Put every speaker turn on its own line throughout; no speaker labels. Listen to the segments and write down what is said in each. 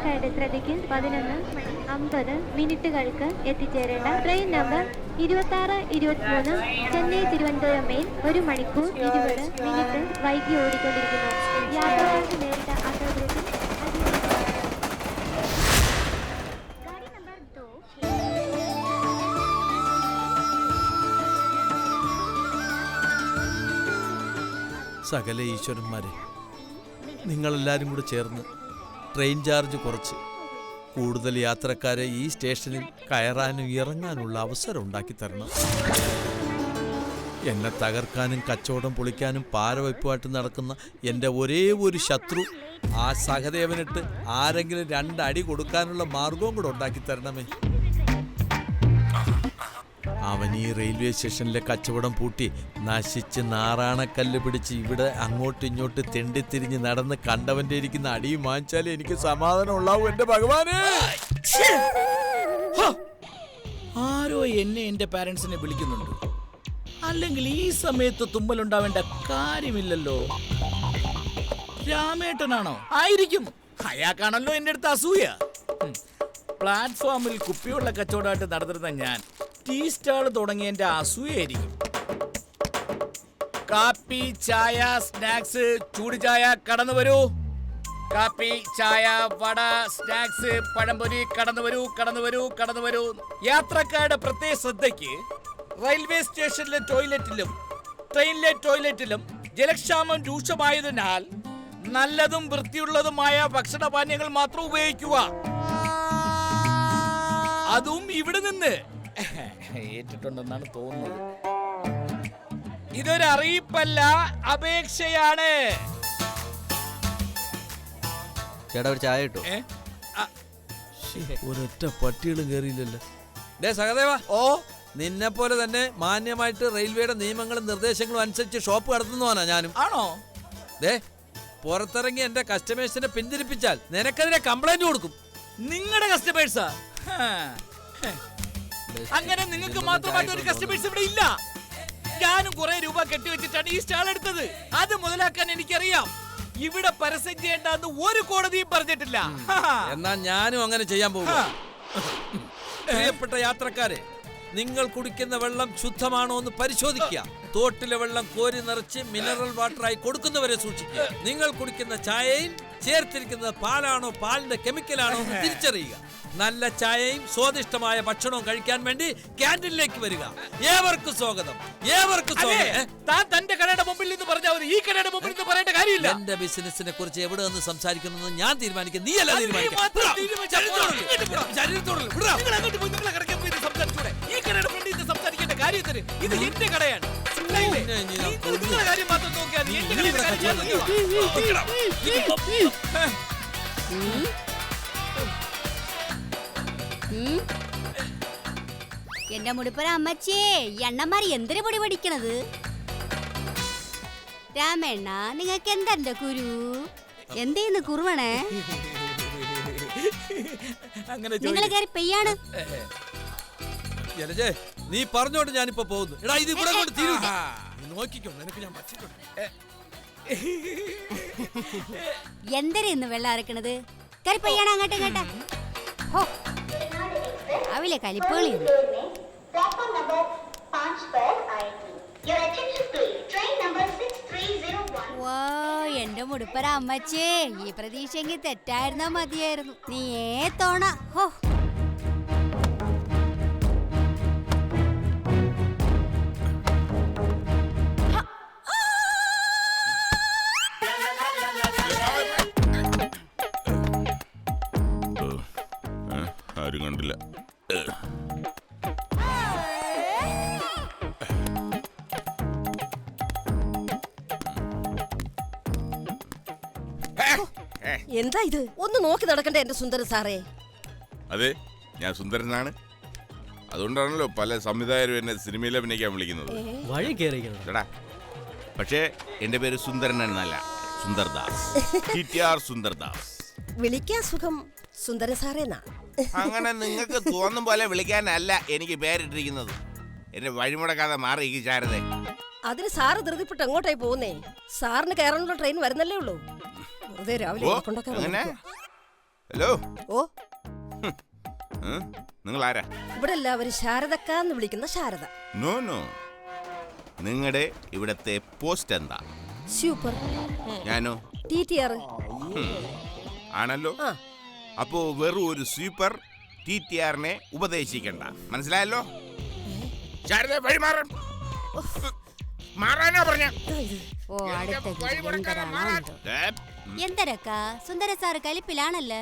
യാത്രക്കാരുടെ ശ്രദ്ധയ്ക്ക് 11:50 എത്തിച്ചേരേണ്ട train number 2623 Chennai Thiruvananthapuram mail 1 മണിക്കൂർ 20 മിനിറ്റ് വൈകി ഓടിക്കൊണ്ടിരിക്കുന്നു. യാത്രക്കാർക്ക് നേരിട്ട അസൗകര്യത്തിൽ
സകല ഈശ്വരന്മാരെ, നിങ്ങളെല്ലാവരും കൂടെ ചേർന്ന് ട്രെയിൻ ചാർജ് കുറച്ച് കൂടുതൽ യാത്രക്കാരെ ഈ സ്റ്റേഷനിൽ കയറാനും ഇറങ്ങാനുള്ള അവസരം ഉണ്ടാക്കി തരണം. എന്നെ തകർക്കാനും കച്ചവടം പൊളിക്കാനും പാരവയ്പുമായിട്ട് നടക്കുന്ന എൻ്റെ ഒരേ ഒരു ശത്രു, ആ സഹദേവനിട്ട് ആരെങ്കിലും 2 അടി കൊടുക്കാനുള്ള മാർഗവും കൂടെ ഉണ്ടാക്കി തരണമേ. അവൻ ഈ റെയിൽവേ സ്റ്റേഷനിലെ കച്ചവടം പൂട്ടി നശിച്ച് നാറാണക്കല്ല് പിടിച്ച് ഇവിടെ അങ്ങോട്ടും ഇങ്ങോട്ട് തെണ്ടിത്തിരിഞ്ഞ് നടന്ന് കണ്ടവന്റെ ഇരിക്കുന്ന അടിയും വാങ്ങിച്ചാലേ എനിക്ക് സമാധാനം ഉണ്ടാവും. എന്റെ ഭഗവാനെ,
ആരോ എന്നെ എന്റെ പാരന്റ്സിനെ വിളിക്കുന്നുണ്ട്. അല്ലെങ്കിൽ ഈ സമയത്ത് തുമ്മലുണ്ടാവേണ്ട കാര്യമില്ലല്ലോ. രാമേട്ടനാണോ? ആയിരിക്കും. അയാൾക്കാണല്ലോ എന്റെ അടുത്ത് അസൂയ. പ്ലാറ്റ്ഫോമിൽ കുപ്പിയുള്ള കച്ചവടമായിട്ട് നടന്നിരുന്ന ഞാൻ ടീ സ്റ്റാൾ തുടങ്ങിയ എന്റെ അസൂയായിരിക്കും. കാപ്പി, ചായ, സ്നാക്സ്, ചൂട് ചായ കടന്നു വരൂ. കാപ്പി, ചായ, വട, സ്നാക്സ്, പഴംപൊരി കടന്നു വരൂ, കടന്നു വരൂ, കടന്നു വരൂ. യാത്രക്കാരുടെ പ്രത്യേക ശ്രദ്ധയ്ക്ക് റെയിൽവേ സ്റ്റേഷനിലെ ടോയ്ലറ്റിലും ട്രെയിനിലെ ടോയ്ലറ്റിലും ജലക്ഷാമം രൂക്ഷമായതിനാൽ നല്ലതും വൃത്തിയുള്ളതുമായ ഭക്ഷണപാനീയങ്ങൾ മാത്രം ഉപയോഗിക്കുക. അതും ഇവിടെ നിന്ന്. ഏറ്റിട്ടുണ്ടെന്നാണ് തോന്നുന്നത്. ഇതൊരു അറിയിപ്പല്ല, അപേക്ഷയാണ്.
ചേട്ടാ ഒരു ചായ കിട്ടും.
ഒരൊറ്റ പട്ടികളും കയറിയില്ലല്ലോ. ഡേ സഹദേവ,
ഓ,
നിന്നെ പോലെ തന്നെ മാന്യമായിട്ട് റെയിൽവേയുടെ നിയമങ്ങളും നിർദ്ദേശങ്ങളും അനുസരിച്ച് ഷോപ്പ് നടത്തുന്നവനാ ഞാനും.
ആണോ?
ദേ, പുറത്തിറങ്ങി എന്റെ കസ്റ്റമേഴ്സിനെ പിന്തിരിപ്പിച്ചാൽ നിനക്കെതിരെ കംപ്ലൈന്റ് കൊടുക്കും.
നിങ്ങളുടെ കസ്റ്റമേഴ്സാ? അങ്ങനെ നിങ്ങൾക്ക് മാത്രമായിട്ട് ഒരു കസ്റ്റമേഴ്സ് ഇവിടെ ഇല്ല. ഞാനും കുറെ രൂപ കെട്ടിവെച്ചിട്ടാണ് ഈ സ്റ്റാൾ എടുത്തത്. അത് മുതലാക്കാൻ എനിക്കറിയാം. ഇവിടെ പരസ്യം ചെയ്യേണ്ടെന്ന് ഒരു കോടതിയും പറഞ്ഞിട്ടില്ല.
എന്നാ ഞാനും അങ്ങനെ ചെയ്യാൻ പോകും. പ്രിയപ്പെട്ട യാത്രക്കാരെ, നിങ്ങൾ കുടിക്കുന്ന വെള്ളം ശുദ്ധമാണോ എന്ന് പരിശോധിക്കുക. തോട്ടിലെ വെള്ളം കോരി നിറച്ച് മിനറൽ വാട്ടറായി കൊടുക്കുന്നവരെ സൂക്ഷിക്കുക. നിങ്ങൾ കുടിക്കുന്ന ചായയിൽ ചേർത്തിരിക്കുന്നത് പാലാണോ പാലിന്റെ കെമിക്കലാണോ എന്ന് തിരിച്ചറിയുക. നല്ല ചായയും സ്വാദിഷ്ടമായ ഭക്ഷണവും കഴിക്കാൻ വേണ്ടി ക്യാൻറ്റീനിലേക്ക് വരിക. ഏവർക്കും സ്വാഗതം, ഏവർക്കും സ്വാഗതം.
താൻ തന്റെ കടയുടെ മുമ്പിൽ നിന്ന് പറഞ്ഞാൽ മതി, ഈ കടയുടെ മുമ്പിൽ നിന്ന് പറയേണ്ട കാര്യമില്ല.
എന്റെ ബിസിനസിനെ കുറിച്ച് എവിടെ നിന്ന് സംസാരിക്കുന്നത് ഞാൻ തീരുമാനിക്കും, നീ അല്ല തീരുമാനിക്കും.
സംസാരിക്കേണ്ട കാര്യത്തിന് ഇത് എന്റെ കടയാണ്. നിങ്ങളുടെ കാര്യം മാത്രം നോക്കിയാൽ
എന്റെ മുടിപ്പര അമ്മച്ചേ, എണ്ണന്മാർ എന്തിനു പൊടി പഠിക്കണത്? രാമേണ്ണ, നിങ്ങൾക്ക് എന്താ എന്റെ കുരു? എന്തേന്ന് കുറുവണേ? നിങ്ങൾ കയറി പെയ്യാണ്.
നീ പറഞ്ഞോണ്ട് ഞാനിപ്പോ പോകുന്നു. എടാ, ഇത് ഇവിടെ കൊണ്ട് തീരൂല. നോക്കിക്കോ, നിനക്ക് ഞാൻ പറ്റിട്ടുണ്ട്.
എന്തരന്ന് വെള്ളം അരക്കണത്? കയറി പെയ്യാണ് അങ്ങോട്ട് ഇങ്ങോട്ട്. ഹോ, രാവിലെ കലിപ്പുകളി. എന്റെ മുടിപ്പര അമ്മച്ചേ, ഈ പ്രതീക്ഷയെങ്കിൽ തെറ്റായിരുന്നാ മതിയായിരുന്നു. നീയേ തോണ. ഹോ,
ആരും കണ്ടില്ല.
എന്താ ഇത്? ഒന്ന് നോക്കി നടക്കണ്ടേ എന്റെ സുന്ദരൻ സാറേ?
അതെ, ഞാൻ സുന്ദരനാണ്. അതുകൊണ്ടാണല്ലോ പല സംവിധായകരും എന്നെ സിനിമയിൽ അഭിനയിക്കാൻ വിളിക്കുന്നത്. പക്ഷേ എന്റെ പേര് സുന്ദരൻ എന്നല്ല, സുന്ദർദാസ്. സുന്ദർദാസ്.
വിളിക്കാൻ സുഖം സുന്ദരൻ സാറേന്നാ.
അങ്ങനെ നിങ്ങൾക്ക് തോന്നും പോലെ വിളിക്കാനല്ല എനിക്ക് പേരിട്ടിരിക്കുന്നത്. എന്നെ വഴിമുടക്കാതെ മാറി ഈ ചാരതേ.
അതിന് സാറ് ധൃതിപ്പെട്ട് എങ്ങോട്ടായി പോകുന്നേ? സാറിന് കയറാനുള്ള ട്രെയിൻ വരുന്നല്ലേ ഉള്ളൂ. രാവിലെ
ഹലോ.
ഓ
നിങ്ങൾ ആരാ?
ഇവിടെ എല്ലാവരും ശാരദക്കാന്ന് വിളിക്കുന്ന ശാരദ.
നോ നോ, നിങ്ങളുടെ ഇവിടത്തെ പോസ്റ്റ് എന്താ?
സൂപ്പർ.
ഞാനോ?
TTR.
ആണല്ലോ. അപ്പോ വെറും ഒരു സൂപ്പർ TTRനെ ഉപദേശിക്കണ്ട, മനസ്സിലായല്ലോ? മാറാനാ പറഞ്ഞ.
ഓ എന്തരക്ക സുന്ദര സാറ് കലിപ്പിലാണല്ലേ?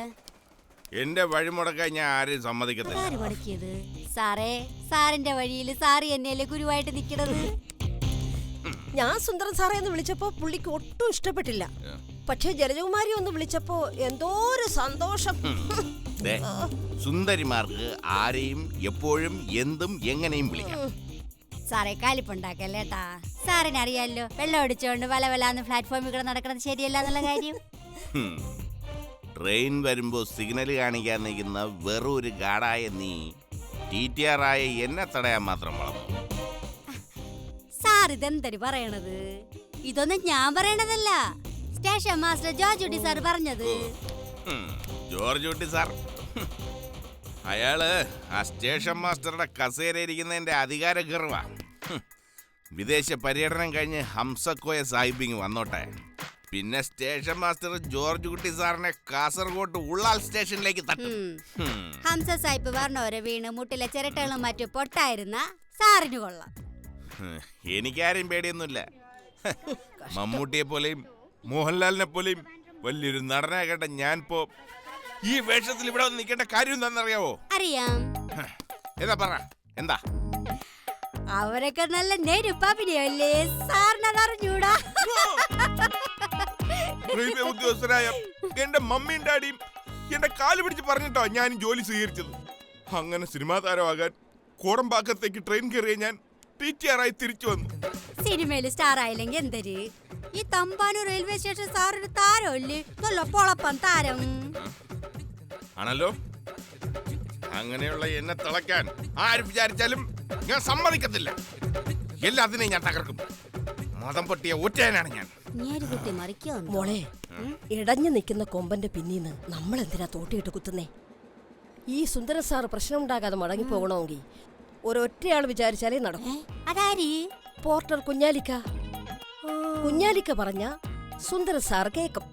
എന്റെ വഴിമുടക്കാൻ ഞാൻ ആരെയും സമ്മതിക്കത്തില്ല.
ആര് മുടക്കിയത്? സാറേ, സാറിന്റെ വഴിയിൽ സാറ് തന്നെയല്ലേ ഗുരുവായിട്ട് നിക്കണത്.
ഞാൻ സുന്ദരൻ സാറേ എന്ന് വിളിച്ചപ്പോ പുള്ളിക്ക് ഒട്ടും ഇഷ്ടപ്പെട്ടില്ല. പക്ഷെ ജലജകുമാരി ഒന്ന് വിളിച്ചപ്പോ എന്തോ ഒരു സന്തോഷം.
സുന്ദരിമാർക്ക് ആരെയും എപ്പോഴും എന്തും എങ്ങനെയും വിളിക്കാം.
സാറേ കാലിപ്പുണ്ടാക്കല്ലേട്ടാ. സാറിന് അറിയാലോ, വെള്ളം അടിച്ചോണ്ട് വലവലാന്ന് പ്ലാറ്റ്ഫോമിൽ കൂടെ നടക്കുന്നത് ശരിയല്ല എന്നുള്ള കാര്യം.
ട്രെയിൻ വരുമ്പോ സിഗ്നൽ കാണിക്കാൻ നിൽക്കുന്ന വെറും ഒരു ഗാഡായ നീ TTR ആയ എന്നെ തടയാൻ മാത്രം വളർന്നു.
സാർ ഇതെന്തര് പറയണത്? ഇതൊന്നും ഞാൻ പറയണതല്ല, സ്റ്റേഷൻ മാസ്റ്റർ ജോർജ് കുട്ടി സാർ പറഞ്ഞത്.
ജോർജ് കുട്ടി സാർ, അയാള് ആ സ്റ്റേഷൻ മാസ്റ്ററുടെ കസേര ഇരിക്കുന്നതിന്റെ അധികാര ഗർവ. വിദേശ പര്യടനം കഴിഞ്ഞ് ഹംസക്കോയ സാഹിബിങ് വന്നോട്ടെ. പിന്നെ സ്റ്റേഷൻ മാസ്റ്റർ ജോർജ് കുട്ടി സാറിനെ കാസർഗോഡ് ഉള്ളാൽ സ്റ്റേഷനിലേക്ക് തട്ടും.
ഹംസ സാഹിബ് പറഞ്ഞോരെ വീണ് മുട്ടിലെ ചിരട്ടകളും മറ്റും പൊട്ടായിരുന്ന സാറിന് കൊള്ളാം.
എനിക്കാരും പേടിയൊന്നുമില്ല. മമ്മൂട്ടിയെ പോലെയും മോഹൻലാലിനെ പോലെയും വലിയൊരു നടനെ കേട്ട ഞാൻ ഇപ്പോ ഈ വേഷത്തിൽ ഇവിടെ വന്ന് നിൽക്കേണ്ട കാര്യം എന്താണെന്നറിയാവോ?
അറിയാം.
ഏതാ പറ, എന്താ?
അവരൊക്കെ നല്ല നെരുപ്പാപ്പിനെയല്ലേ, സാറിനത് അറിഞ്ഞൂടാ?
റെയിൽവേ ഉദ്യോഗസ്ഥരായ എന്റെ മമ്മിയും ഡാഡിയും എന്റെ കാല് പിടിച്ച് പറഞ്ഞിട്ടോ ഞാൻ ജോലി സ്വീകരിച്ചത്. അങ്ങനെ സിനിമാ താരമാകാൻ കോടമ്പാക്കത്തേക്ക് ട്രെയിൻ കയറിയ ഞാൻ TTR ആയി തിരിച്ചു വന്നു.
സിനിമയില് സ്റ്റാർ ആയില്ലെങ്കിൽ എന്തര്? ഈ തമ്പാനൂർ റെയിൽവേ സ്റ്റേഷൻ സാറിന് താരമല്ലേ, നല്ല പൊളപ്പം താരം
ആണല്ലോ. അങ്ങനെയുള്ള എന്നെ തിളക്കാൻ ആര് വിചാരിച്ചാലും ഞാൻ സമ്മതിക്കത്തില്ല. എല്ലാത്തിനെയും ഞാൻ തകർക്കും. മതം പൊട്ടിയ ഒറ്റയാനാണ് ഞാൻ.
മോളെ, ഇടഞ്ഞു നിൽക്കുന്ന കൊമ്പന്റെ പിന്നീന്ന് നമ്മൾ എന്തിനാ തോട്ടിയിട്ട് കുത്തുന്നേ? ഈ സുന്ദര സാർ പ്രശ്നം ഉണ്ടാകാതെ മടങ്ങി പോകണമെങ്കിൽ ഒരൊറ്റയാൾ വിചാരിച്ചാലേ നടക്കും.
അതാരി?
പോർട്ടർ കുഞ്ഞാലിക്ക. കുഞ്ഞാലിക്ക പറഞ്ഞ സുന്ദര സാർ കേക്കും.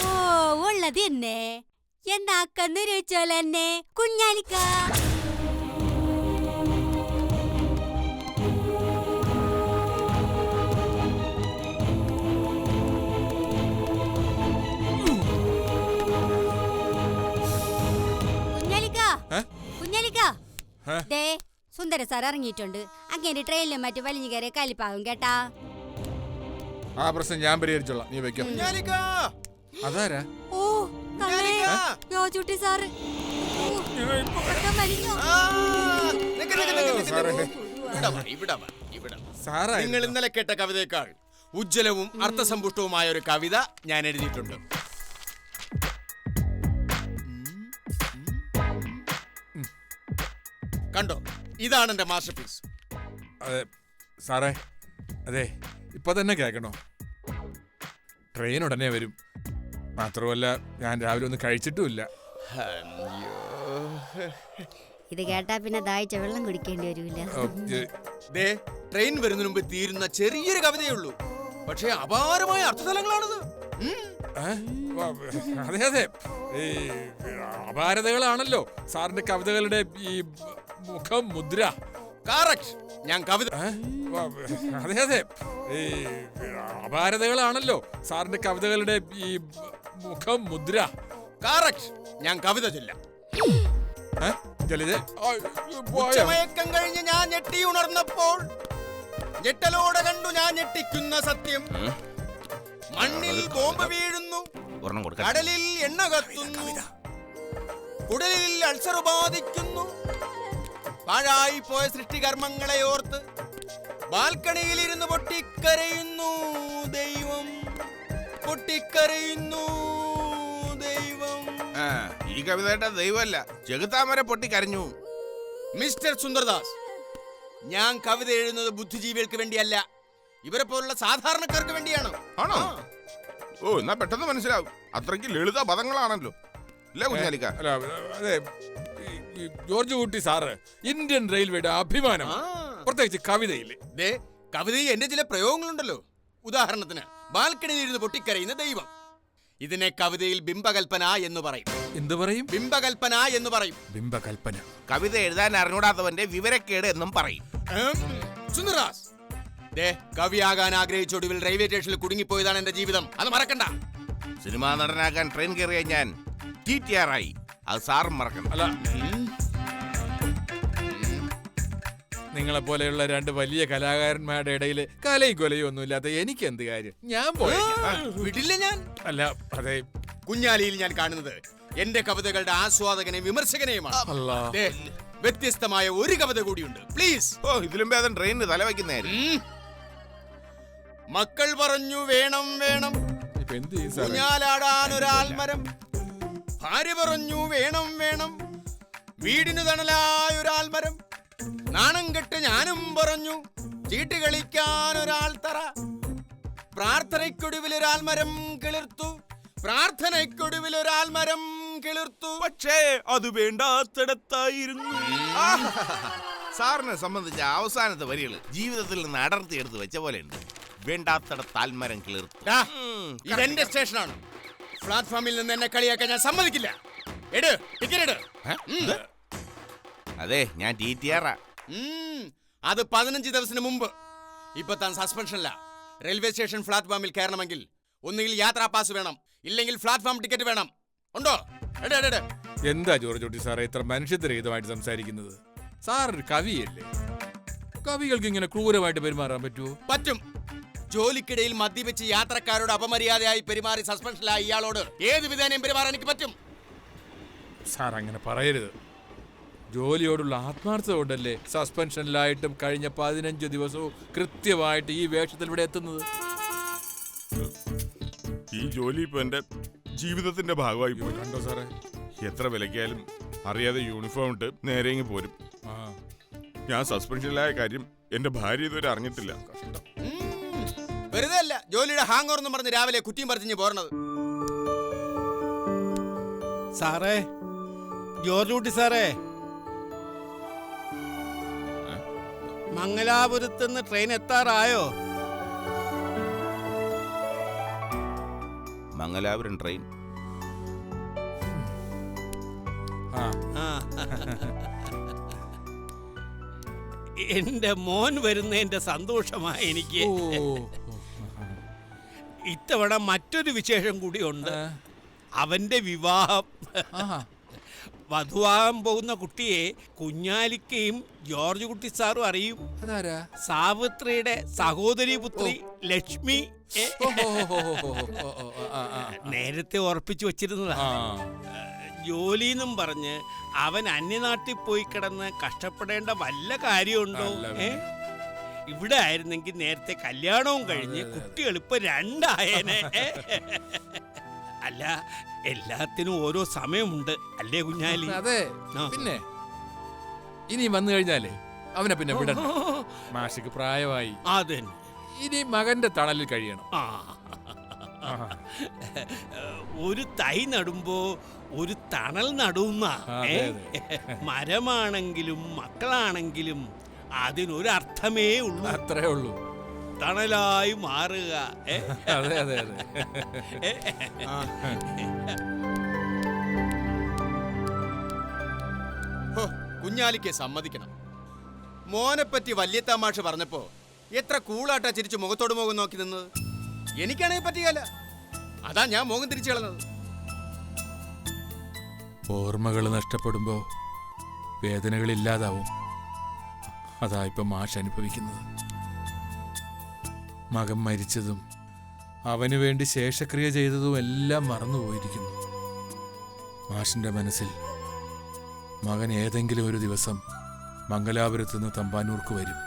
ഓ ഉള്ളത് തന്നെ. എന്നാക്കന്ന് ചോദിച്ചോലെന്നെ കുഞ്ഞാലിക്ക. ദേ സുന്ദര സാർ ഇറങ്ങിയിട്ടുണ്ട്. അങ്ങനെ ട്രെയിനിലും മറ്റു വലിഞ്ഞു കയറിയ കലിപ്പാകും കേട്ടാ.
ആ പ്രശ്നം ഞാൻ പരിഹരിച്ചോളാം, നീ വെക്കോ. അതാരാ?
ഓ ജോർജ് സാറ്.
നിങ്ങൾ ഇന്നലെ കേട്ട കവിതയേക്കാൾ ഉജ്ജ്വലവും അർത്ഥസമ്പുഷ്ടവുമായ ഒരു കവിത ഞാൻ എഴുതിയിട്ടുണ്ട്. കണ്ടോ, ഇതാണ് എന്റെ മാസ്റ്റർ പീസ്.
അതെ സാറേ, അതെ ഇപ്പൊ തന്നെ കേൾക്കണോ? ട്രെയിൻ ഉടനെ വരും. മാത്രമല്ല ഞാൻ രാവിലെ ഒന്നും കഴിച്ചിട്ടുമില്ല.
ഇത് കേട്ടാ പിന്നെ ദാഹിച്ച വെള്ളം കുടിക്കേണ്ടി വരൂല.
ട്രെയിൻ വരുന്നതിന് മുമ്പ് തീരുന്ന ചെറിയൊരു കവിതയേ ഉള്ളൂ, പക്ഷേ അപാരമായ അർത്ഥതലങ്ങളാണത്.
അതെ അതെ, ഈ അപാരതകളാണല്ലോ സാറിന്റെ കവിതകളുടെ ഈ മുഖം മുദ്ര.
കറക്റ്റ്, ഞാൻ കവിത.
അതെ അതെ, ഈ അപാരതകളാണല്ലോ സാറിന്റെ കവിതകളുടെ ഈ മുഖം മുദ്ര.
കറക്റ്റ്, ഞാൻ കവിത ചൊല്ലാം. ഉച്ചമയക്കം കഴിഞ്ഞ് ഞാൻ ഞെട്ടി ഉണർന്നപ്പോൾ ഞെട്ടലോടെ കണ്ടു ഞാൻ ഞെട്ടിക്കുന്ന സത്യം. മണ്ണിൽ ബോംബ് വീഴുന്നു, കടലിൽ എണ്ണ കത്തുന്നു, കുടലിൽ അൾസർ ബാധിക്കുന്നു. പാഴായി പോയ സൃഷ്ടികർമ്മങ്ങളെ ഓർത്ത് ബാൽക്കണിയിൽ ഇരുന്ന് പൊട്ടിക്കരയുന്നു ദൈവം, പൊട്ടിക്കരയുന്നു ദൈവം.
ഈ കവിതയുടെ ദൈവമല്ല, ചെകുത്താമര പൊട്ടിക്കരഞ്ഞു.
മിസ്റ്റർ സുന്ദർദാസ്, ഞാൻ കവിത എഴുതുന്നത് ബുദ്ധിജീവികൾക്ക് വേണ്ടിയല്ല, ഇവരെ പോലുള്ള സാധാരണക്കാർക്ക് വേണ്ടിയാണ്.
ആണോ? ഓ, എന്നാ പെട്ടെന്ന് മനസ്സിലാവും. അത്രയ്ക്ക് ലളിത പദങ്ങളാണല്ലോ. അല്ലേ കുഞ്ഞാലിക്ക?
അല്ല അതെ, ഈ ജോർജ് കുട്ടി സാറ് ഇന്ത്യൻ റെയിൽവേയുടെ അഭിമാനം, പ്രത്യേകിച്ച് കവിതയില്ലേ.
ദേ, കവിതയിൽ എന്റെ ചില പ്രയോഗങ്ങളുണ്ടല്ലോ. ഉദാഹരണത്തിന്, ബാൽക്കണിയിൽ ഇരുന്ന് പൊട്ടിക്കരയുന്ന ദൈവം. ഇതിനെ കവിതയിൽ ബിംബകൽപ്പന എന്ന് പറയും.
എന്ത് പറയും?
ബിംബകൽപ്പന എന്ന് പറയും.
ബിംബകൽപ്പന.
കവിത എഴുതാൻ അറിഞ്ഞൂടാത്തവന്റെ വിവരക്കേട് എന്നും പറയും.
സുന്ദറാസ്, ദേ, കവിയാകാൻ ആഗ്രഹിച്ചൊടുവിൽ റെയിൽവേ സ്റ്റേഷനിൽ കുടുങ്ങിപ്പോയതാണ് എന്റെ ജീവിതം. അത് മറക്കണ്ട.
സിനിമാ നടനാകാൻ ട്രെയിൻ കയറിയ ഞാൻ TTR ആയി. അത് സാറും മറക്കണം.
അല്ല, നിങ്ങളെ പോലെയുള്ള രണ്ട് വലിയ കലാകാരന്മാരുടെ ഇടയിൽ കലയും കൊലയും ഒന്നും ഇല്ലാത്ത എനിക്ക് എന്ത് കാര്യം? ഞാൻ
വിടില്ല ഞാൻ.
അല്ല അതെ,
കുഞ്ഞാലിയിൽ ഞാൻ കാണുന്നത് എന്റെ കവിതകളുടെ ആസ്വാദകനെയും വിമർശകനെയുമാണ്.
അല്ലാ.
ദേ, വ്യത്യസ്തമായ ഒരു കവിത കൂടിയുണ്ട്. പ്ലീസ്.
ഇതിലും ഭേദം ട്രെയിനിന് തലവയ്ക്കുന്നതായിരുന്നു.
മക്കൾ പറഞ്ഞു വേണം വേണം
ഇപ്പൊ എന്ത് ചെയ്യും സാറേ?
ഊഞ്ഞാലാടാൻ ഒരാൽമരം. ഭാര്യ പറഞ്ഞു വേണം വേണം വീടിനു തണലായ ഒരാൽമരം. നാണം കെട്ട് ഞാനും പറഞ്ഞു ചീട്ട് കളിക്കാൻ ഒരാൾ തറ. പ്രാർത്ഥനയ്ക്കൊടുവിൽ ഒരാൽമരം കിളിർത്തു. പ്രാർത്ഥനയ്ക്കൊടുവിൽ ഒരാൽമരം കിളിർത്തു.
പക്ഷേ അത് വേണ്ടാത്തിടത്തായിരുന്നു. സാറിനെ സംബന്ധിച്ച അവസാനത്തെ വരികൾ ജീവിതത്തിൽ നിന്ന് അടർത്തിയെടുത്ത് വെച്ച പോലെ ഉണ്ട്. വേണ്ടാത്തിടത്ത് ആൽമരം കിളിർത്തു.
ഇതെന്റെ സ്റ്റേഷനാണ്. പ്ലാറ്റ്ഫോമിൽ നിന്ന് എന്നെ കളിയാക്കാൻ ഞാൻ സമ്മതിക്കില്ല. എട്, ടിക്കറ്റ് എട്.
അതെ, ഞാൻ TTR.
അത് 15 ദിവസത്തിന് മുമ്പ്. ഇപ്പൊ താൻ സസ്പെൻഷനില്ല. റെയിൽവേ സ്റ്റേഷൻ പ്ലാറ്റ്ഫോമിൽ കയറണമെങ്കിൽ ഒന്നുകിൽ യാത്രാ പാസ് വേണം, ഇല്ലെങ്കിൽ പ്ലാറ്റ്ഫോം ടിക്കറ്റ് വേണം. ഉണ്ടോ?
എന്താ ജോർജ് കുട്ടി സാറേ ഇത്ര മനുഷ്യത്വരഹിതമായിട്ട് സംസാരിക്കുന്നത്? സാർ ഒരു കവിയല്ലേ? കവികൾക്ക് ഇങ്ങനെ ക്രൂരമായിട്ട് പെരുമാറാൻ പറ്റുമോ?
പറ്റും. ജോലിക്കിടയിൽ മദ്യപിച്ച് യാത്രക്കാരോട് അപമര്യാദയായി പെരുമാറി സസ്പെൻഷനിലായ ഇയാളോട് ഏത് വിധേനയും പെരുമാറാൻ എനിക്ക് പറ്റും.
സാർ അങ്ങനെ പറയരുത്. ജോലിയോടുള്ള ആത്മാർത്ഥത കൊണ്ടല്ലേ സസ്പെൻഷനിലായിട്ടും കഴിഞ്ഞ 15 ദിവസവും കൃത്യമായിട്ട് ഈ വേഷത്തിൽ ഇവിടെ എത്തുന്നത്.
ഈ ജോലി ഇപ്പൊ എന്റെ ജീവിതത്തിന്റെ ഭാഗമായി പോയി.
കണ്ടോ സാറേ?
എത്ര വിലക്കായാലും അറിയാതെ യൂണിഫോം ഇട്ട് നേരെ പോരും. ഞാൻ സസ്പെൻഷനിലായ കാര്യം എന്റെ ഭാര്യ ഇതുവരെ അറിഞ്ഞിട്ടില്ല.
വെറുതെ അല്ല ജോലിയുടെ ഹാങ് ഓവർ എന്ന് പറഞ്ഞ് രാവിലെ കുറ്റിയും പറിഞ്ഞ് പോരണത്.
സാറേ, ജോർജ് കുട്ടി സാറേ, മംഗലാപുരത്ത് നിന്ന് ട്രെയിൻ എത്താറായോ?
മംഗലാപുരം ട്രെയിൻ?
എന്റെ മോൻ വരുന്നതിന്റെ സന്തോഷമായി എനിക്ക്. ഇത്തവണ മറ്റൊരു വിശേഷം കൂടിയുണ്ട്. അവന്റെ വിവാഹം. വധുവാകാൻ പോകുന്ന കുട്ടിയെ കുഞ്ഞാലിക്കയും ജോർജ് കുട്ടി സാറും അറിയും. സാവിത്രിയുടെ സഹോദരി പുത്രി ലക്ഷ്മി. നേരത്തെ ഉറപ്പിച്ചു വച്ചിരുന്നതാ. ജോലിന്നും പറഞ്ഞ് അവൻ അന്യനാട്ടിൽ പോയി കിടന്ന് കഷ്ടപ്പെടേണ്ട വല്ല കാര്യമുണ്ടോ? ഇവിടെ ആയിരുന്നെങ്കിൽ നേരത്തെ കല്യാണവും കഴിഞ്ഞ് കുട്ടികൾ ഇപ്പൊ 2 ആയേനെ. അല്ല, എല്ലാത്തിനും ഓരോ സമയമുണ്ട് അല്ലേ കുഞ്ഞാലി?
അതെ. പിന്നെ ഇനി വന്നു കഴിഞ്ഞാലേ അവനെ പിന്നെ വിടണം. മാഷിക്ക് പ്രായമായി.
അതന്നെ.
ഇനി മകന്റെ തണലിൽ കഴിയണം.
ഒരു തൈ നടുമ്പോ ഒരു തണൽ നടുന്ന. മരമാണെങ്കിലും മക്കളാണെങ്കിലും അതിനൊരർത്ഥമേ ഉള്ളൂ.
അത്രേ ഉള്ളൂ.
തണലായി മാറുക.
അതെ അതെ അതെ.
കുഞ്ഞാലിക്ക് സമ്മതിക്കണം. മോനെപ്പറ്റി വലിയ തമാശ പറഞ്ഞപ്പോ എത്ര കൂളാട്ടാ ചിരിച്ചു മുഖത്തോട് മുഖം നോക്കി നിന്നത്. എനിക്കാണെങ്കിൽ പറ്റിയല്ല. അതാ ഞാൻ മുഖം തിരിച്ചു കളഞ്ഞത്.
ഓർമ്മകൾ നഷ്ടപ്പെടുമ്പോ വേദനകൾ ഇല്ലാതാവും. അതാ ഇപ്പൊ മാഷ് അനുഭവിക്കുന്നത്. മകൻ മരിച്ചതും അവന് വേണ്ടി ശേഷക്രിയ ചെയ്തതും എല്ലാം മറന്നുപോയിരിക്കുന്നു. മാഷിന്റെ മനസ്സിൽ മകൻ ഏതെങ്കിലും ഒരു ദിവസം മംഗലാപുരത്ത് നിന്ന് തമ്പാനൂർക്ക് വരും.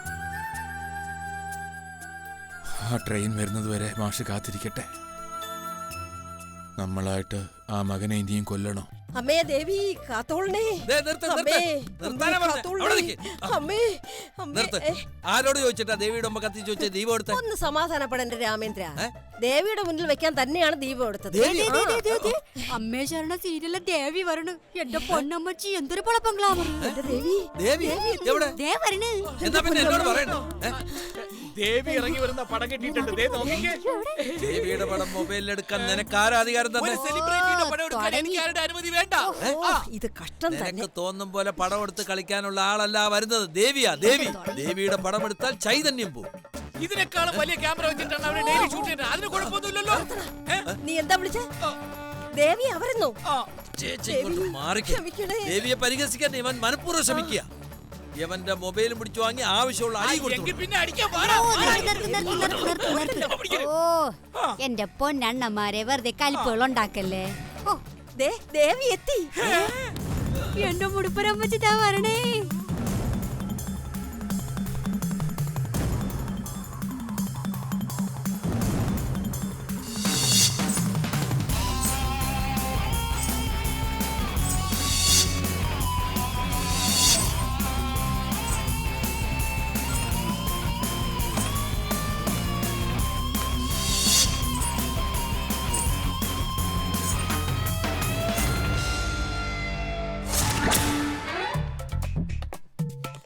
ആ ട്രെയിൻ വരുന്നതുവരെ മാഷ് കാത്തിരിക്കട്ടെ. നമ്മളായിട്ട് ആ മകനെ ഇനിയും കൊല്ലണോ?
അമ്മേ ദേവി കാത്തോളണേ.
ആരോട് ചോദിച്ചിട്ടാ ദേവിയുടെ കത്തി ചോദിച്ചേ? ദീപം എടുത്ത
ഒന്ന് സമാധാനപ്പെടേണ്ട രാമേന്ദ്ര. ദേവിയുടെ മുന്നിൽ വെക്കാൻ തന്നെയാണ് ദീപം എടുത്തത്.
അമ്മേ ശരണ സീരിയലിലെ ദേവി വരണു. എന്റെ പൊന്നമ്മച്ചി എന്തൊരു പൊളപ്പം ഗ്ലാമർ.
ദേവി
ദേവി എവിടെ?
ദേ വരണു.
എന്നാ പിന്നെ എന്നോട് പറയണോ?
ദേവി ഇറങ്ങി വരുന്ന പടം കെട്ടിയിട്ടുണ്ട്. ദേ നോക്കിക്കേ.
ദേവിയുടെ പടം മൊബൈലിലെടുക്കാൻ നിനക്ക് ആരാ അധികാരം തന്നെ?
ഒരു സെലിബ്രിറ്റിയുടെ പടം എടുക്കാൻ എനിക്ക് ആരുടെ അനുമതി വേണ്ട.
ഇത് കഷ്ടം തന്നെ.
നിനക്ക് തോന്നും പോലെ പടം എടുത്ത് കളിക്കാനുള്ള ആളല്ല വരുന്നത്. ദേവിയാ ദേവി. ദേവിയുടെ പടം എടുത്താൽ ചൈതന്യം പോകും.
ഇതിനേക്കാളും വലിയ ക്യാമറ വെച്ചിട്ടാണ് അവര് ഡെയിലി ഷൂട്ട് ചെയ്യുന്നത്. അതിന് കുഴപ്പമൊന്നുമില്ലല്ലോ.
നീ എന്താ വിളിച്ചേ? ദേവി അവരെന്നോ?
ചേച്ചി ഇങ്ങോട്ട് മാറിക്ക്. ദേവിയെ പരിഹസിക്കാൻ ഇവൻ മനഃപൂർവ്വം ശ്രമിക്കുക. ഇവന്റെ മൊബൈലും പിടിച്ചു വാങ്ങി ആവശ്യമുള്ള അടി കൊടുത്തു.
പിന്നെ അടിക്കാൻ
ഓ എന്റെ പൊന്നണ്ണന്മാരെ വെറുതെ കലിപ്പുകൾ ഉണ്ടാക്കല്ലേ.
ഓ ദേവി എത്തി.
എന്റെ മുടിപ്പുറമ്മച്ചിട്ടാ വരണേ.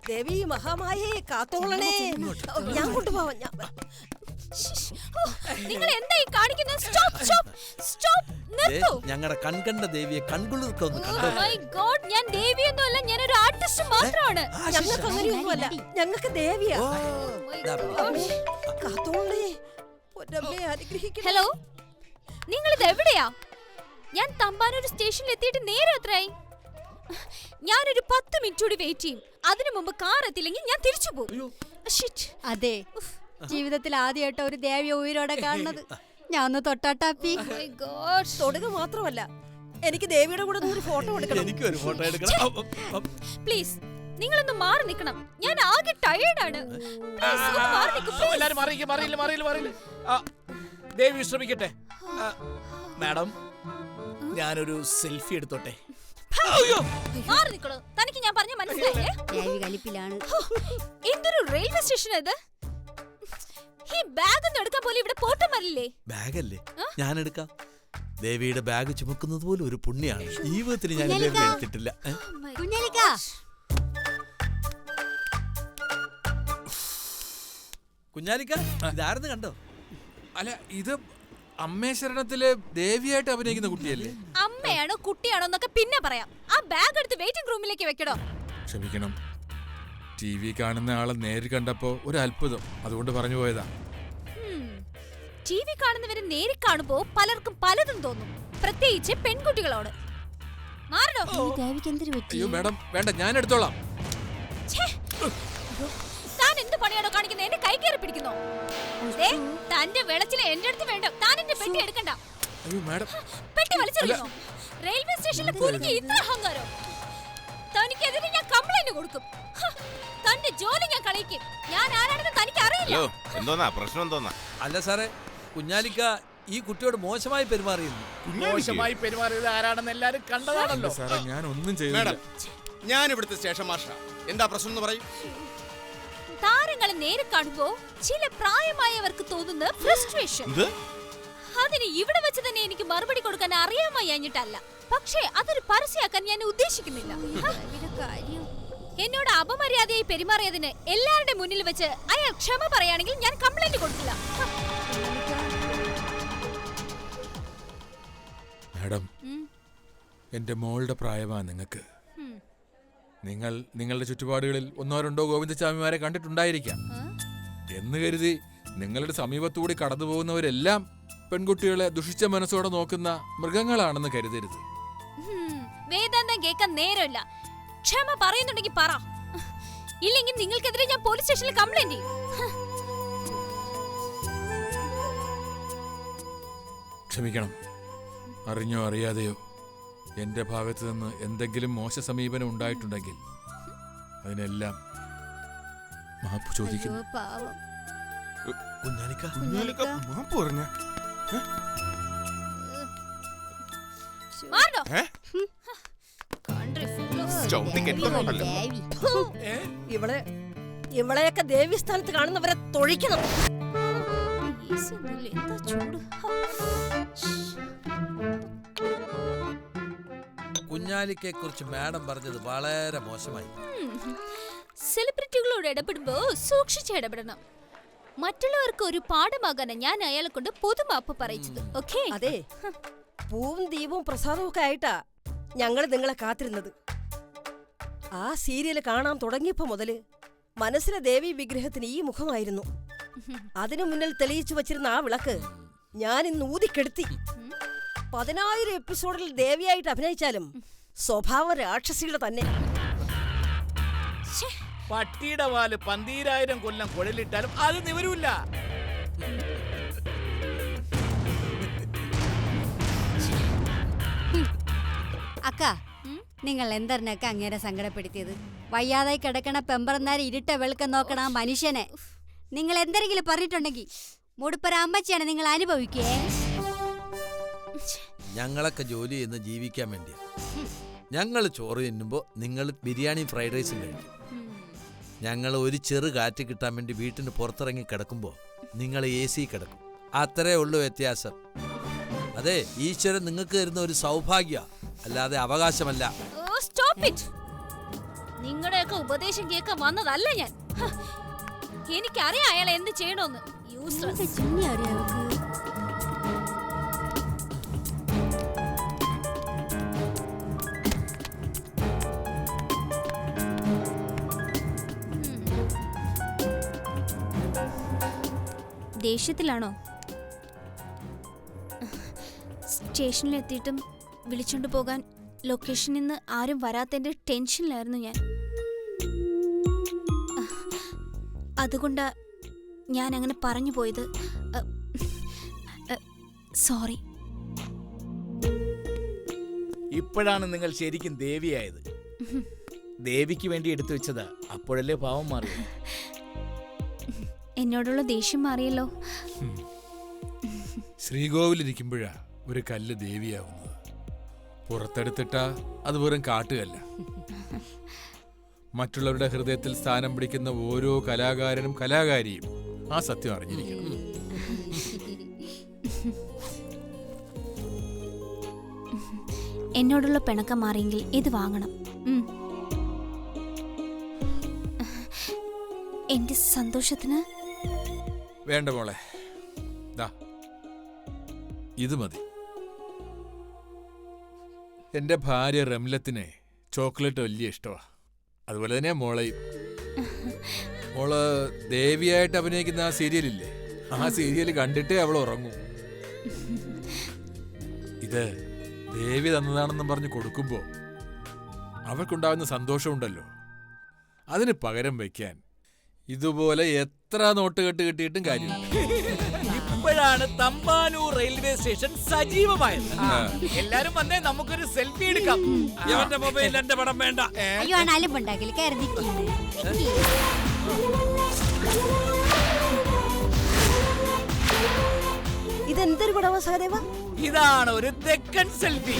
ദേവി മഹാമായേ കാത്തോളണേ. ഞാൻ കൊണ്ടുപോവാം.
നിങ്ങൾ എന്തായി കാണിക്കുന്നത്? സ്റ്റോപ്പ് സ്റ്റോപ്പ് സ്റ്റോപ്പ് നിർത്തൂ.
ഞങ്ങളുടെ കൺകണ്ട ദേവിയെ കൺകുളിർക്കൊന്ന് കണ്ടു.
മൈ ഗോഡ്, ഞാൻ ദേവിയൊന്നുമല്ല, ഞാൻ ഒരു ആർട്ടിസ്റ്റ് മാത്രമാണ്.
ഞങ്ങൾക്ക് അങ്ങനെയൊന്നുമല്ല, ഞങ്ങൾക്ക് ദേവിയാ. കാത്തോളണേ.
ഹലോ, നിങ്ങൾ ഇത് എവിടെയാ? ഞാൻ തമ്പാനൂർ സ്റ്റേഷനിൽ എത്തിയിട്ട് നേരെ എത്രയായി? ഞാനൊരു 10 മിനിറ്റ് കൂടി വെയിറ്റ് ചെയ്യും. അതിനു മുമ്പ് കാർ എത്തില്ലെങ്കിൽ ഞാൻ തിരിച്ചു പോകും. അതെ, ജീവിതത്തിൽ ആദ്യമായിട്ട് ഒരു ദേവിയെ ഉയരോടെ കാണുന്നത്. ഞാൻ ഒന്ന് തൊട്ടാട്ടാപ്പി.
തൊടുക മാത്രമല്ല, എനിക്ക് ദേവിയുടെ കൂടെ ഒരു ഫോട്ടോ എടുക്കണം.
എനിക്കൊരു ഫോട്ടോ എടുക്കണം.
പ്ലീസ്, നിങ്ങളൊന്ന് മാറി നിൽക്കണം. ഞാൻ ആകെ ടയേർഡാണ്.
എല്ലാരും മാറിയില്ല. ദേവി ശ്രമിക്കട്ടെ. മാഡം, ഞാനൊരു സെൽഫി എടുത്തോട്ടെ?
മാറി നിൽക്കണോ? തനിക്ക് ഞാൻ പറഞ്ഞ മനസ്സിലായില്ലേ? ദേവി കലിപ്പിലാണ്. എന്തൊരു റെയിൽവേ സ്റ്റേഷൻ ഇത്? ഈ ബാഗ് ഒന്നും എടുക്കാൻ പോലും ഇവിടെ പോട്ടം വരില്ലേ?
ബാഗല്ലേ, ഞാൻ എടുക്കാം. ദേവിയുടെ ബാഗ് ചുമക്കുന്നത് പോലും ഒരു പുണ്യാണ്. ജീവിതത്തിൽ ഞാൻ എടുത്തിട്ടില്ല. കുഞ്ഞാലിക്ക, ഇതാരെന്ന് കണ്ടോ?
അല്ല, ഇത് അമ്മേ ശരണത്തിലെ ദേവിയായിട്ട് അഭിനയിക്കുന്ന കുട്ടിയല്ലേ?
അമ്മയാണോ കുട്ടിയാണോ എന്നൊക്കെ പിന്നെ പറയാം. ആ ബാഗ് എടുത്ത് വെയിറ്റിംഗ് റൂമിലേക്ക് വെക്കണോ?
ക്ഷമിക്കണം, TV കാണുന്ന ആളെ നേരിൽ കണ്ടപ്പോ ഒരു അത്ഭുതം, അതുകൊണ്ട് പറഞ്ഞു പോയതാ.
TV കാണുന്നവരെ നേരിൽ കാണുമ്പോ പലർക്കും പലതും തോന്നും, പ്രത്യേകിച്ച് പെൺകുട്ടികളോട്. മാറണോ?
അയ്യോ മാഡം, വേണ്ട, ഞാൻ എടുത്തോളാം.
താൻ എന്ത് പണിയാണോ കാണിക്കുന്നത്? എന്റെ കൈ കയറി പിടിക്കുന്നോ? തന്റെ വെളച്ചില് എന്റെ അടുത്ത് വേണ്ട. താൻ എന്റെ പെട്ടി എടുക്കണ്ട.
അയ്യോ മാഡം,
പെട്ടി വലിച്ചെറിയുമോ? റെയിൽവേ സ്റ്റേഷനിലെ കൂലിക്ക് ഇത്ര അഹങ്കാരം? തനിക്കെതിരെ ഞാൻ കംപ്ലൈന്റ് കൊടുക്കും. തന്റെ ജോലി ഞാൻ കളയിക്കും. ഞാൻ ആരാണെന്ന് തനിക്ക് അറിയില്ല.
എന്തോന്നാ പ്രശ്നം? എന്തോന്നാ?
അല്ല സാറേ, കുഞ്ഞാലിക്ക ഈ കുട്ടിയോട് മോശമായി പെരുമാറിയിരുന്നു.
മോശമായി പെരുമാറിയത് ആരാണെന്ന് എല്ലാരും കണ്ടതാണല്ലോ.
സാറേ, ഞാൻ ഒന്നും ചെയ്തില്ല.
ഞാൻ ഇവിടുത്തെ സ്റ്റേഷൻ മാസ്റ്റർ. എന്താ പ്രശ്നം എന്ന് പറയും?
താരങ്ങളെ നേരെ കാണുമ്പോ ചില പ്രായമായവർക്ക് തോന്നുന്ന ഫ്രസ്ട്രേഷൻ. അതിന് ഇവിടെ വെച്ച് തന്നെ എനിക്ക് മറുപടി കൊടുക്കാൻ അറിയാമയ്യഞ്ഞിട്ടല്ല, പക്ഷേ അതൊരു പരസ്യമാക്കാൻ ഞാൻ ഉദ്ദേശിക്കുന്നില്ല. എന്നോട് അപമര്യാദയായി പെരുമാറിയതിന് എല്ലാവരുടെ മുന്നിൽ വെച്ച് അയാൾ ക്ഷമ പറയുകയാണെങ്കിൽ ഞാൻ കംപ്ലൈന്റ് കൊടുക്കില്ല.
മാഡം, എന്റെ മോളുടെ പ്രായമാ നിങ്ങൾക്ക്. നിങ്ങൾ നിങ്ങളുടെ ചുറ്റുപാടുകളിൽ 1-2 ഗോവിന്ദസ്വാമിമാരെ കണ്ടിട്ടുണ്ടായിരിക്കാം. എന്ന് കരുതി നിങ്ങളുടെ സമീപത്തുകൂടി കടന്നു പോകുന്നവരെല്ലാം പെൺകുട്ടികളെ ദുഷിച്ച മനസ്സോടെ നോക്കുന്ന മൃഗങ്ങളാണെന്ന് കരുതരുത്.
വേദാന്തം കേൾക്കാൻ നേരമില്ല. ക്ഷമ പറയുന്നുണ്ടെങ്കിൽ പറ, ഇല്ലെങ്കിൽ നിങ്ങൾക്കെതിരെ ഞാൻ പോലീസ് സ്റ്റേഷനിൽ കംപ്ലൈന്റ് ചെയ്യും.
ക്ഷമിക്കണം, അറിഞ്ഞോ അറിയാതെയോ എന്റെ ഭാഗത്ത് നിന്ന് എന്തെങ്കിലും മോശ സമീപനം ഉണ്ടായിട്ടുണ്ടെങ്കിൽ അതിനെല്ലാം മാപ്പ് ചോദിക്കുന്നു.
കുഞ്ഞാലിക്ക മാപ്പ് പറഞ്ഞ
ഇവളെയൊക്കെ ദേവി സ്ഥാനത്ത് കാണുന്നവരെ തൊഴിക്കണം.
എന്താ ചൂട്.
കുഞ്ഞാലിക്കെ കുറിച്ച് മാഡം പറഞ്ഞത് വളരെ മോശമായി.
സെലിബ്രിറ്റികളോട് ഇടപെടുമ്പോ സൂക്ഷിച്ച് ഇടപെടണം. മറ്റുള്ളവർക്ക് ഒരു പാഠമാകാനാണ് ഞാൻ അയാളെ കൊണ്ട് പൊതുമാപ്പ് പറയിച്ചത്. ഓക്കേ?
അതെ, പൂവും ദീപവും പ്രസാദവും ഒക്കെ ആയിട്ടാ ഞങ്ങൾ നിങ്ങളെ കാത്തിരുന്നത്. ആ സീരിയൽ കാണാൻ തുടങ്ങിയപ്പോ മുതല് മനസ്സിലെ ദേവി വിഗ്രഹത്തിന് ഈ മുഖമായിരുന്നു. അതിനു മുന്നിൽ തെളിയിച്ചു വച്ചിരുന്ന ആ വിളക്ക് ഞാൻ ഇന്ന് ഊതിക്കെടുത്തി. 10,000 എപ്പിസോഡിൽ ദേവിയായിട്ട് അഭിനയിച്ചാലും സ്വഭാവ രാക്ഷസിയുടെ തന്നെ.
പട്ടിയുടെ വാല് 12,000 കൊല്ലം കുഴലിട്ടാലും അത് നിവരൂല്ല.
അക്ക, നിങ്ങൾ എന്തറിനൊക്കെ അങ്ങേരെ സങ്കടപ്പെടുത്തിയത്? വയ്യാതായി കിടക്കണ പെമ്പറന്നാര് ഇരുട്ട വെളുക്കം നോക്കണ ആ മനുഷ്യനെ നിങ്ങൾ എന്തെങ്കിലും പറഞ്ഞിട്ടുണ്ടെങ്കിൽ മുടുപ്പര അമ്മച്ചിയാണ് നിങ്ങൾ അനുഭവിക്കേ.
ഞങ്ങളൊക്കെ ജോലി ചെയ്യുന്ന ജീവിക്കാൻ വേണ്ടിയാ. ഞങ്ങൾ ചോറ് തിന്നുമ്പോൾ നിങ്ങൾ ബിരിയാണി ഫ്രൈഡ് റൈസും കഴിക്കും. ഞങ്ങൾ ഒരു ചെറു കാറ്റ് കിട്ടാൻ വേണ്ടി വീട്ടിന് പുറത്തിറങ്ങി കിടക്കുമ്പോൾ നിങ്ങൾ AC കിടക്കും. അത്രേ ഉള്ളൂ വ്യത്യാസം. അതെ, ഈശ്വരൻ നിങ്ങൾക്ക് തരുന്ന ഒരു സൗഭാഗ്യ, അല്ലാതെ അവകാശമല്ല.
നിങ്ങളുടെയൊക്കെ ഉപദേശം കേൾക്കാൻ വന്നതല്ല ഞാൻ. എനിക്കറിയാം അയാളെ എന്ത് ചെയ്യണമെന്ന്. ദേഷ്യത്തിലാണോ? സ്റ്റേഷനിലെത്തിയിട്ടും വിളിച്ചോണ്ട് പോകാൻ ലൊക്കേഷനിൽ നിന്ന് ആരും വരാത്തതിന്റെ ടെൻഷനിലായിരുന്നു ഞാൻ. അതുകൊണ്ടാ ഞാൻ അങ്ങനെ പറഞ്ഞു പോയത്. സോറി.
ഇപ്പോഴാണ് നിങ്ങൾ ശരിക്കും ദേവിയായത്. ദേവിക്ക് വേണ്ടി എടുത്തു വെച്ചതാ, അപ്പോഴല്ലേ പാവം മാറി.
എന്നോടുള്ള ദേഷ്യം മാറിയല്ലോ.
ശ്രീകോവിലിരിക്കുമ്പോഴാ ഒരു കല്ല് ദേവിയാവുന്നത്. പുറത്തെടുത്തിട്ടാ അത് വെറും കാട്ടുകല്ല. മറ്റുള്ളവരുടെ ഹൃദയത്തിൽ സ്ഥാനം പിടിക്കുന്ന ഓരോ കലാകാരനും കലാകാരിയും ആ സത്യം അറിഞ്ഞിരിക്കണം.
എന്നോടുള്ള പിണക്കം മാറിയെങ്കിൽ ഇത് വാങ്ങണം. എന്റെ സന്തോഷത്തിന്.
വേണ്ട മോളെ, ഇത് മതി. എന്റെ ഭാര്യ റംലത്തിനെ ചോക്ലേറ്റ് വലിയ ഇഷ്ടമാ. അതുപോലെ തന്നെ മോളെയും. മോള് ദേവിയായിട്ട് അഭിനയിക്കുന്ന ആ സീരിയലില്ലേ, ആ സീരിയൽ കണ്ടിട്ടേ അവൾ ഉറങ്ങൂ. ഇത് ദേവി തന്നതാണെന്നും പറഞ്ഞ് കൊടുക്കുമ്പോ അവൾക്കുണ്ടാകുന്ന സന്തോഷമുണ്ടല്ലോ, അതിന് പകരം വയ്ക്കാൻ ഇതുപോലെ എത്ര നോട്ടുകെട്ട് കിട്ടിയിട്ടും കാര്യമില്ല.
ഇപ്പോഴാണ് തമ്പാനൂർ റെയിൽവേ സ്റ്റേഷൻ സജീവമായത്. എല്ലാരും വന്നേ, നമുക്കൊരു സെൽഫി എടുക്കാം.
ഇവന്റെ മൊബൈലിൽ എന്റെ പടം വേണ്ട.
അയ്യോ, ആണ് അലമ്പുണ്ടാക്കൽ കരുതി.
ഇതെന്തൊരു പടവാ സഹദേവ?
ഇതാണ് ഒരു തെക്കൻ സെൽഫി.